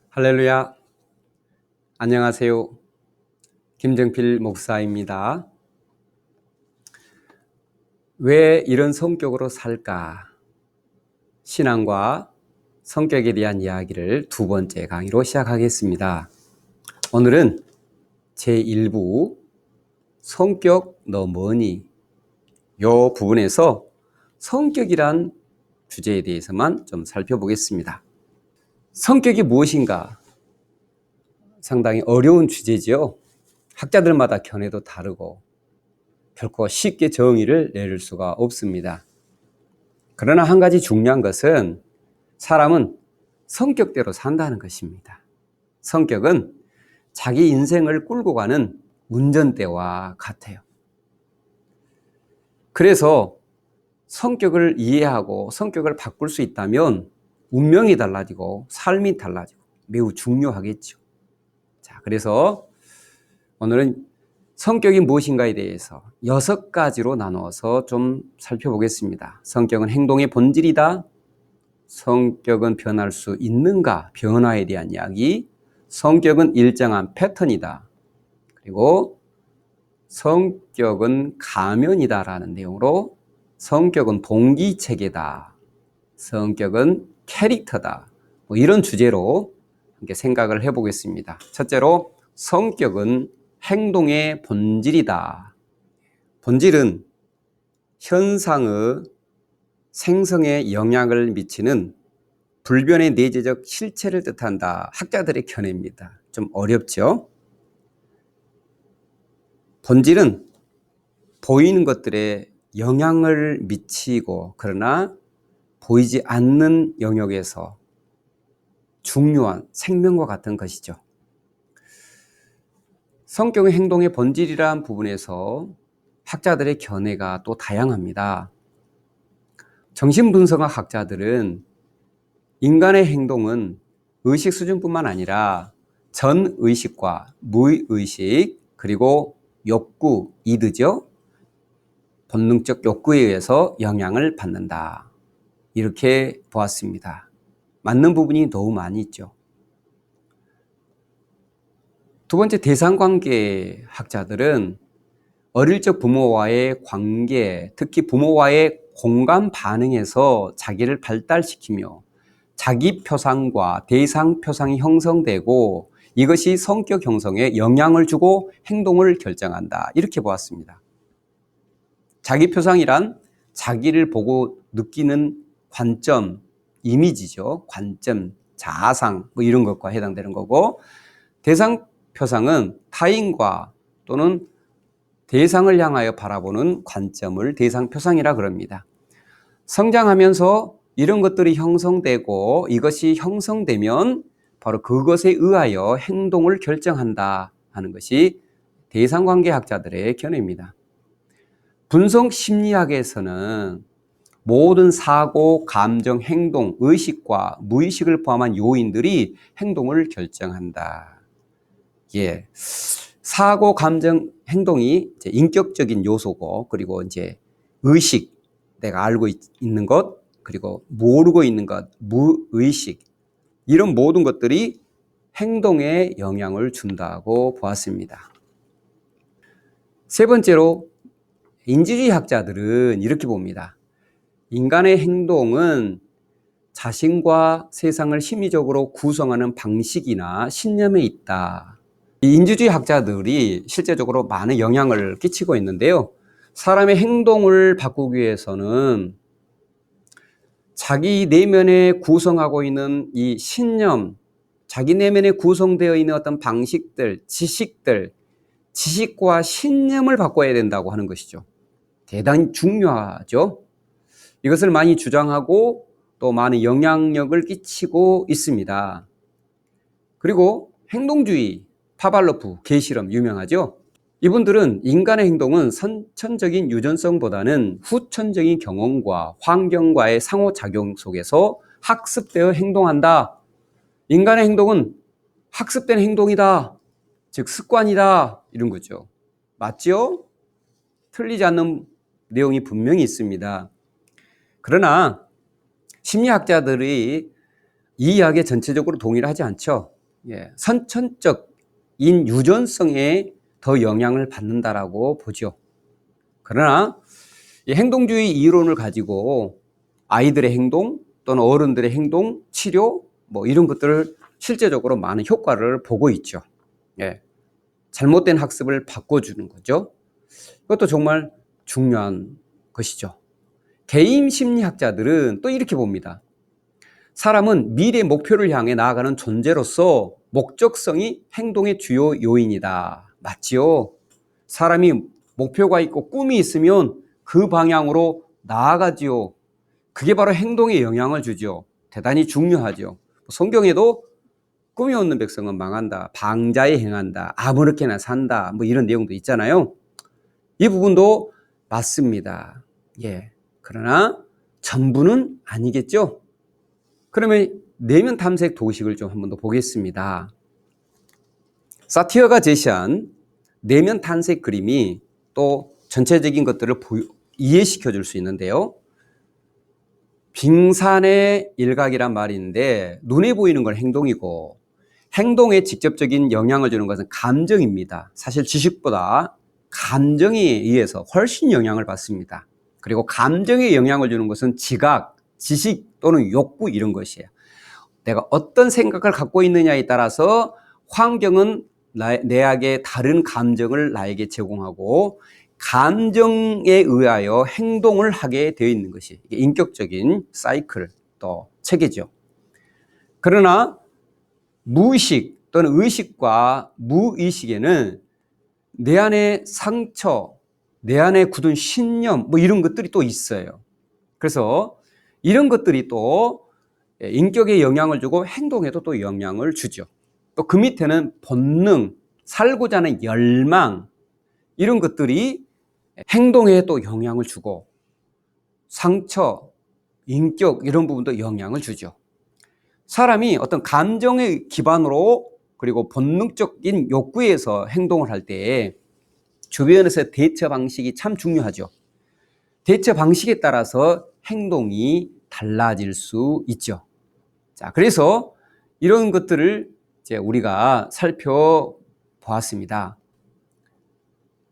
할렐루야. 안녕하세요. 김정필 목사입니다. 왜 이런 성격으로 살까? 신앙과 성격에 대한 이야기를 두 번째 강의로 시작하겠습니다. 오늘은 제1부 성격 너 뭐니? 요 부분에서 성격이란 주제에 대해서만 좀 살펴보겠습니다. 성격이 무엇인가? 상당히 어려운 주제지요. 학자들마다 견해도 다르고 결코 쉽게 정의를 내릴 수가 없습니다. 그러나 한 가지 중요한 것은 사람은 성격대로 산다는 것입니다. 성격은 자기 인생을 끌고 가는 운전대와 같아요. 그래서 성격을 이해하고 성격을 바꿀 수 있다면 운명이 달라지고 삶이 달라지고 매우 중요하겠죠. 자, 그래서 오늘은 성격이 무엇인가에 대해서 6가지로 나누어서 좀 살펴보겠습니다. 성격은 행동의 본질이다. 성격은 변할 수 있는가? 변화에 대한 이야기. 성격은 일정한 패턴이다. 그리고 성격은 가면이다라는 내용으로 성격은 동기체계다. 성격은 캐릭터다. 이런 주제로 함께 생각을 해보겠습니다. 첫째로 성격은 행동의 본질이다. 본질은 현상의 생성에 영향을 미치는 불변의 내재적 실체를 뜻한다. 학자들의 견해입니다. 좀 어렵죠? 본질은 보이는 것들에 영향을 미치고 그러나 보이지 않는 영역에서 중요한 생명과 같은 것이죠. 성격의 행동의 본질이라는 부분에서 학자들의 견해가 또 다양합니다. 정신분석학 학자들은 인간의 행동은 의식 수준뿐만 아니라 전의식과 무의식 그리고 욕구, 이드죠. 본능적 욕구에 의해서 영향을 받는다. 이렇게 보았습니다. 맞는 부분이 너무 많이 있죠. 두 번째, 대상관계 학자들은 어릴 적 부모와의 관계, 특히 부모와의 공감 반응에서 자기를 발달시키며 자기 표상과 대상 표상이 형성되고 이것이 성격 형성에 영향을 주고 행동을 결정한다. 이렇게 보았습니다. 자기 표상이란 자기를 보고 느끼는 관점, 이미지죠. 관점, 자아상 이런 것과 해당되는 거고, 대상 표상은 타인과 또는 대상을 향하여 바라보는 관점을 대상 표상이라 그럽니다. 성장하면서 이런 것들이 형성되고 이것이 형성되면 바로 그것에 의하여 행동을 결정한다 하는 것이 대상관계학자들의 견해입니다. 분석 심리학에서는 모든 사고, 감정, 행동, 의식과 무의식을 포함한 요인들이 행동을 결정한다. 예. 사고, 감정, 행동이 이제 인격적인 요소고, 그리고 이제 의식, 내가 알고 있는 것, 그리고 모르고 있는 것, 무의식, 이런 모든 것들이 행동에 영향을 준다고 보았습니다. 세 번째로, 인지주의 학자들은 이렇게 봅니다. 인간의 행동은 자신과 세상을 심리적으로 구성하는 방식이나 신념에 있다. 이 인지주의 학자들이 실제적으로 많은 영향을 끼치고 있는데요. 사람의 행동을 바꾸기 위해서는 자기 내면에 구성하고 있는 이 신념, 자기 내면에 구성되어 있는 어떤 방식들, 지식과 신념을 바꿔야 된다고 하는 것이죠. 대단히 중요하죠. 이것을 많이 주장하고 또 많은 영향력을 끼치고 있습니다. 그리고 행동주의, 파발로프, 게시름 유명하죠. 이분들은 인간의 행동은 선천적인 유전성보다는 후천적인 경험과 환경과의 상호작용 속에서 학습되어 행동한다. 인간의 행동은 학습된 행동이다. 즉 습관이다. 이런 거죠. 맞죠? 틀리지 않는 내용이 분명히 있습니다. 그러나 심리학자들이 이 이야기에 전체적으로 동의를 하지 않죠. 선천적인 유전성에 더 영향을 받는다라고 보죠. 그러나 이 행동주의 이론을 가지고 아이들의 행동 또는 어른들의 행동, 치료 이런 것들을 실제적으로 많은 효과를 보고 있죠. 잘못된 학습을 바꿔주는 거죠. 그것도 정말 중요한 것이죠. 개인 심리학자들은 또 이렇게 봅니다. 사람은 미래 목표를 향해 나아가는 존재로서 목적성이 행동의 주요 요인이다. 맞지요? 사람이 목표가 있고 꿈이 있으면 그 방향으로 나아가지요. 그게 바로 행동에 영향을 주죠. 대단히 중요하죠. 성경에도 꿈이 없는 백성은 망한다. 방자에 행한다. 아무렇게나 산다. 이런 내용도 있잖아요. 이 부분도 맞습니다. 그러나 전부는 아니겠죠. 그러면 내면 탐색 도식을 좀 한 번 더 보겠습니다. 사티어가 제시한 내면 탐색 그림이 또 전체적인 것들을 이해시켜 줄 수 있는데요. 빙산의 일각이란 말인데 눈에 보이는 건 행동이고 행동에 직접적인 영향을 주는 것은 감정입니다. 사실 지식보다 감정에 의해서 훨씬 영향을 받습니다. 그리고 감정에 영향을 주는 것은 지각, 지식 또는 욕구 이런 것이에요. 내가 어떤 생각을 갖고 있느냐에 따라서 환경은 내에게 다른 감정을 나에게 제공하고 감정에 의하여 행동을 하게 되어 있는 것이 인격적인 사이클 또 체계죠. 그러나 무의식 또는 의식과 무의식에는 내 안에 상처, 내 안에 굳은 신념 이런 것들이 또 있어요. 그래서 이런 것들이 또 인격에 영향을 주고 행동에도 또 영향을 주죠. 또 그 밑에는 본능, 살고자 하는 열망 이런 것들이 행동에 또 영향을 주고 상처, 인격 이런 부분도 영향을 주죠. 사람이 어떤 감정의 기반으로 그리고 본능적인 욕구에서 행동을 할 때 주변에서 대처 방식이 참 중요하죠. 대처 방식에 따라서 행동이 달라질 수 있죠. 자, 그래서 이런 것들을 이제 우리가 살펴보았습니다.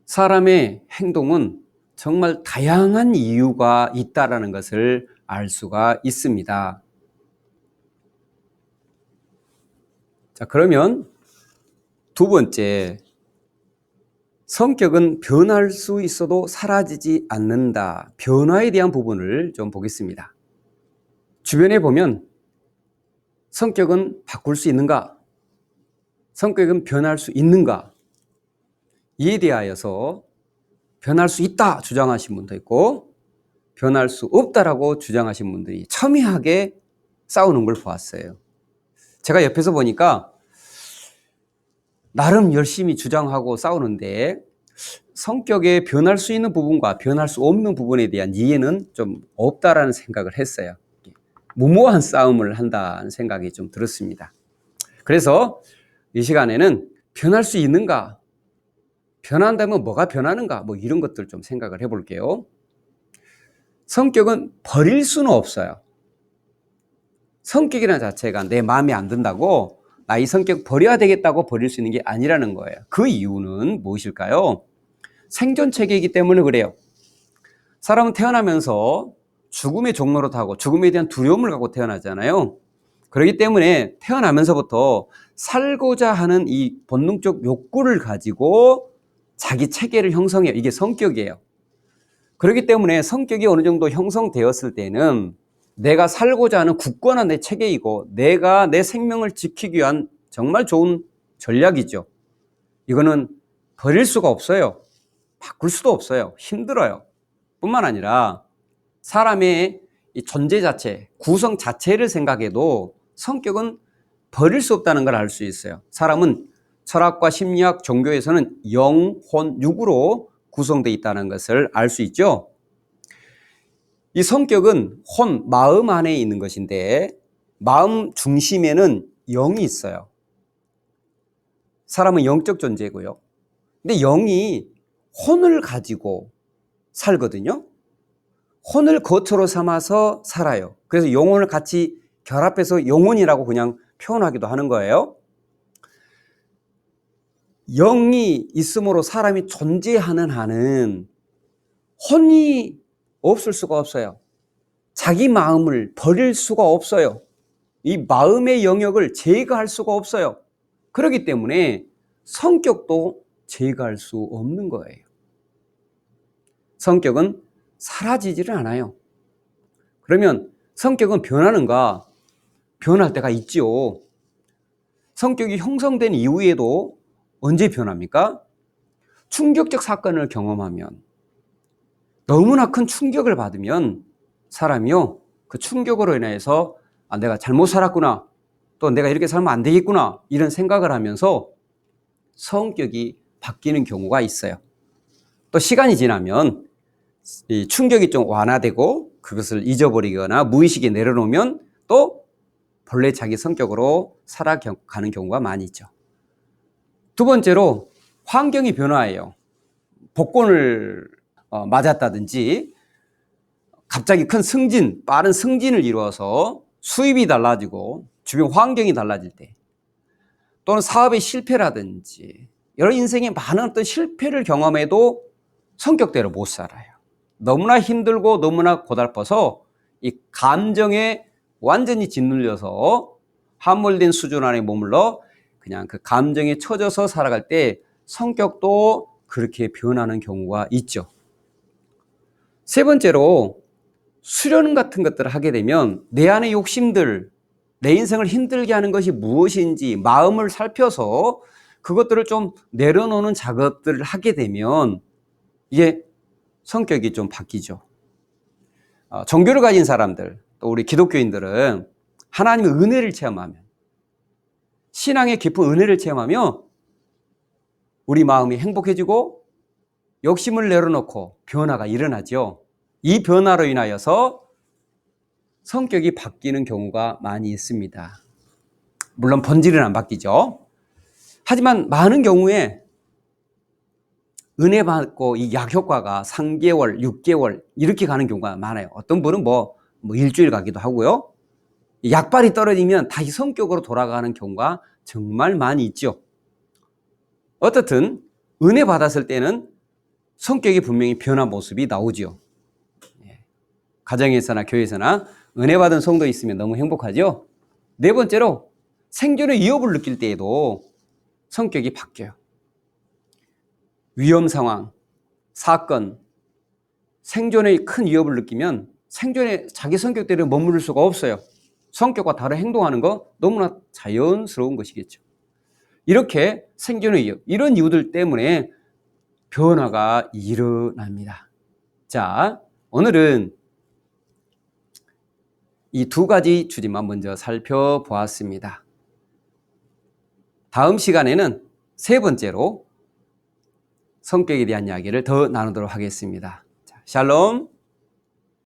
사람의 행동은 정말 다양한 이유가 있다라는 것을 알 수가 있습니다. 자, 그러면 두 번째, 성격은 변할 수 있어도 사라지지 않는다. 변화에 대한 부분을 좀 보겠습니다. 주변에 보면 성격은 바꿀 수 있는가? 성격은 변할 수 있는가? 이에 대하여서 변할 수 있다 주장하신 분도 있고 변할 수 없다라고 주장하신 분들이 첨예하게 싸우는 걸 보았어요. 제가 옆에서 보니까 나름 열심히 주장하고 싸우는데 성격에 변할 수 있는 부분과 변할 수 없는 부분에 대한 이해는 좀 없다라는 생각을 했어요. 무모한 싸움을 한다는 생각이 좀 들었습니다. 그래서 이 시간에는 변할 수 있는가? 변한다면 뭐가 변하는가? 이런 것들 좀 생각을 해볼게요. 성격은 버릴 수는 없어요. 성격이라는 자체가 내 마음에 안 든다고 나 이 성격 버려야 되겠다고 버릴 수 있는 게 아니라는 거예요. 그 이유는 무엇일까요? 생존 체계이기 때문에 그래요. 사람은 태어나면서 죽음의 종로로 타고 죽음에 대한 두려움을 갖고 태어나잖아요. 그렇기 때문에 태어나면서부터 살고자 하는 이 본능적 욕구를 가지고 자기 체계를 형성해요. 이게 성격이에요. 그렇기 때문에 성격이 어느 정도 형성되었을 때는 내가 살고자 하는 굳건한 내 체계이고 내가 내 생명을 지키기 위한 정말 좋은 전략이죠. 이거는 버릴 수가 없어요. 바꿀 수도 없어요. 힘들어요. 뿐만 아니라 사람의 이 존재 자체, 구성 자체를 생각해도 성격은 버릴 수 없다는 걸 알 수 있어요. 사람은 철학과 심리학, 종교에서는 영, 혼, 육으로 구성되어 있다는 것을 알 수 있죠. 이 성격은 혼, 마음 안에 있는 것인데 마음 중심에는 영이 있어요. 사람은 영적 존재고요. 근데 영이 혼을 가지고 살거든요. 혼을 거처로 삼아서 살아요. 그래서 영혼을 같이 결합해서 영혼이라고 그냥 표현하기도 하는 거예요. 영이 있으므로 사람이 존재하는 한은 혼이 없을 수가 없어요. 자기 마음을 버릴 수가 없어요. 이 마음의 영역을 제거할 수가 없어요. 그렇기 때문에 성격도 제거할 수 없는 거예요. 성격은 사라지지를 않아요. 그러면 성격은 변하는가? 변할 때가 있지요. 성격이 형성된 이후에도 언제 변합니까? 충격적 사건을 경험하면, 너무나 큰 충격을 받으면 사람이요, 그 충격으로 인해서 내가 잘못 살았구나, 또 내가 이렇게 살면 안 되겠구나, 이런 생각을 하면서 성격이 바뀌는 경우가 있어요. 또 시간이 지나면 이 충격이 좀 완화되고 그것을 잊어버리거나 무의식에 내려놓으면 또 본래 자기 성격으로 살아가는 경우가 많이 있죠. 두 번째로 환경이 변화해요. 복권을 맞았다든지 갑자기 큰 승진, 빠른 승진을 이루어서 수입이 달라지고 주변 환경이 달라질 때, 또는 사업의 실패라든지 여러 인생의 많은 어떤 실패를 경험해도 성격대로 못 살아요. 너무나 힘들고 너무나 고달퍼서 이 감정에 완전히 짓눌려서 함몰된 수준 안에 머물러 그냥 그 감정에 처져서 살아갈 때 성격도 그렇게 변하는 경우가 있죠. 세 번째로 수련 같은 것들을 하게 되면 내 안의 욕심들, 내 인생을 힘들게 하는 것이 무엇인지 마음을 살펴서 그것들을 좀 내려놓는 작업들을 하게 되면 이게 성격이 좀 바뀌죠. 종교를 가진 사람들, 또 우리 기독교인들은 하나님의 은혜를 체험하면, 신앙의 깊은 은혜를 체험하며 우리 마음이 행복해지고 욕심을 내려놓고 변화가 일어나죠. 이 변화로 인하여서 성격이 바뀌는 경우가 많이 있습니다. 물론 본질은 안 바뀌죠. 하지만 많은 경우에 은혜 받고 이 약 효과가 3개월, 6개월 이렇게 가는 경우가 많아요. 어떤 분은 뭐 일주일 가기도 하고요. 약발이 떨어지면 다시 성격으로 돌아가는 경우가 정말 많이 있죠. 어떻든 은혜 받았을 때는 성격이 분명히 변한 모습이 나오죠. 가정에서나 교회에서나 은혜 받은 성도 있으면 너무 행복하죠. 네 번째로 생존의 위협을 느낄 때에도 성격이 바뀌어요. 위험 상황, 사건, 생존의 큰 위협을 느끼면 생존에 자기 성격대로 머무를 수가 없어요. 성격과 다른 행동하는 거 너무나 자연스러운 것이겠죠. 이렇게 생존의 위협, 이런 이유들 때문에 변화가 일어납니다. 자, 오늘은 이 두 가지 주제만 먼저 살펴보았습니다. 다음 시간에는 세 번째로 성격에 대한 이야기를 더 나누도록 하겠습니다. 자, 샬롬.